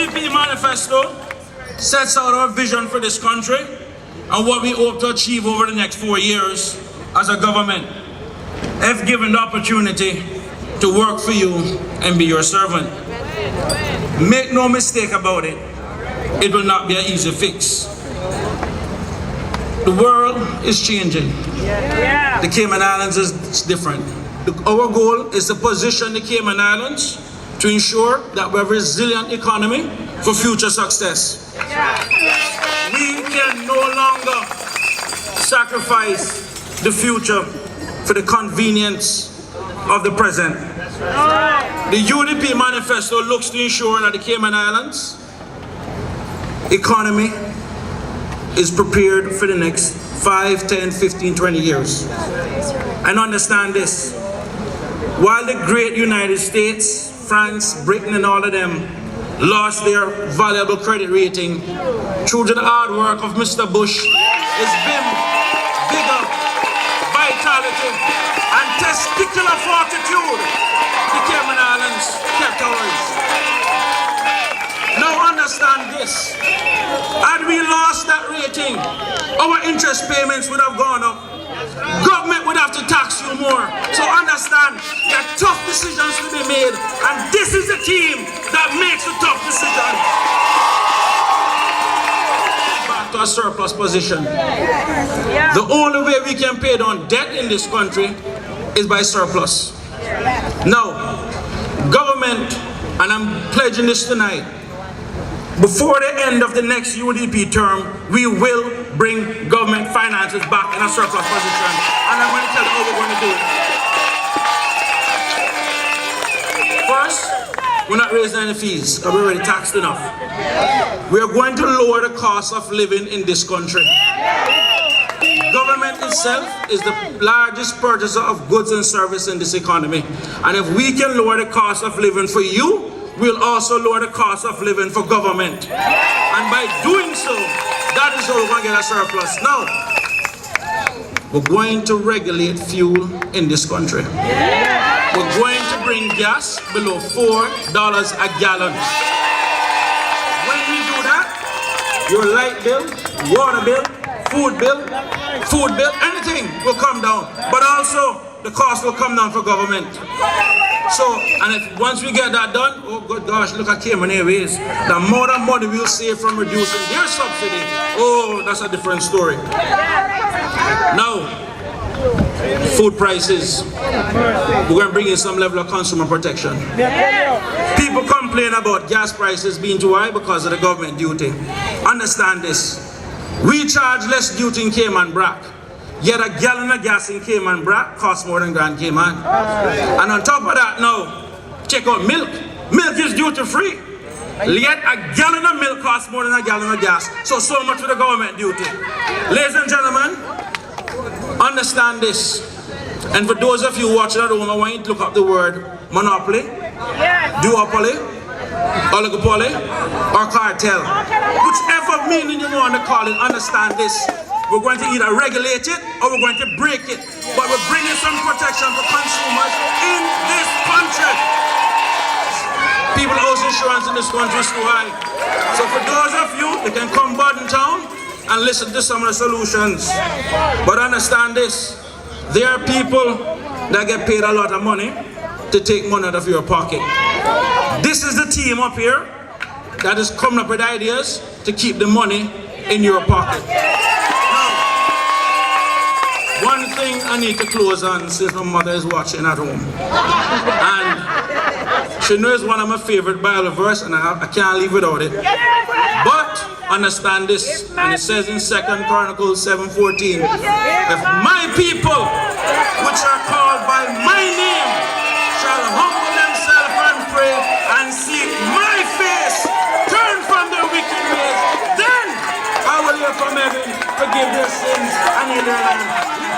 UDP Manifesto sets out our vision for this country and what we hope to achieve over the next 4 years as a government, if given the opportunity to work for you and be your servant. Make no mistake about it, it will not be an easy fix. The world is changing. The Cayman Islands is different. Our goal is to position the Cayman Islands to ensure that we have a resilient economy for future success. We can no longer sacrifice the future for the convenience of the present. The UDP Manifesto looks to ensure that the Cayman Islands economy is prepared for the next 5, 10, 15, 20 years. And understand this, while the great United States, France, Britain and all of them lost their valuable credit rating, through to the hard work of Mr. Bush, his vim, vigor, vitality and testicular fortitude, the Cayman Islands kept ours. Now understand this, had we lost that rating, our interest payments would have gone up. Government would have to tax you more. So understand, there are tough decisions to be made, and this is the team that makes the tough decisions. Back to a surplus position. The only way we can pay down debt in this country is by surplus. Now, government, and I'm pledging this tonight, before the end of the next UDP term, we will bring government finances back in a surplus position. And I'm going to tell you how we're going to do it. First, we're not raising any fees because we're already taxed enough. We are going to lower the cost of living in this country. Government itself is the largest purchaser of goods and services in this economy. And if we can lower the cost of living for you, we'll also lower the cost of living for government. And by doing so, that is how we're going to get a surplus. Now, we're going to regulate fuel in this country. We're going to bring gas below $4 a gallon. When we do that, your light bill, water bill, food bill, anything will come down. But also, the cost will come down for government. So, and if once we get that done, oh good gosh, look at Cayman Airways. The amount of money we'll save from reducing their subsidy, oh, that's a different story. Now, food prices, we're going to bring in some level of consumer protection. People complain about gas prices being too high because of the government duty. Understand this, we charge less duty in Cayman Brac. Yet a gallon of gas in Cayman Brac costs more than Grand Cayman. And on top of that now, check out milk. Milk is duty free. Yet a gallon of milk costs more than a gallon of gas. So much for the government duty. Ladies and gentlemen, understand this. And for those of you watching at home, I want you to look up the word monopoly, duopoly, oligopoly, or cartel. Whichever meaning you want to call it, understand this. We're going to either regulate it or we're going to break it. But we're bringing some protection for consumers in this country. People's house insurance in this country is too high. So for those of you that can come Borden Town and listen to some of the solutions. But understand this, there are people that get paid a lot of money to take money out of your pocket. This is the team up here that is coming up with ideas to keep the money in your pocket. One thing I need to close on since my mother is watching at home. And she knows one of my favorite Bible verses and I can't live without it. But understand this, and it says in 2 Chronicles 7:14, if my people, which are called by my name, shall humble themselves and pray and seek my face, turn from their wicked ways, then I will hear from heaven, forgive their sins and heal their land.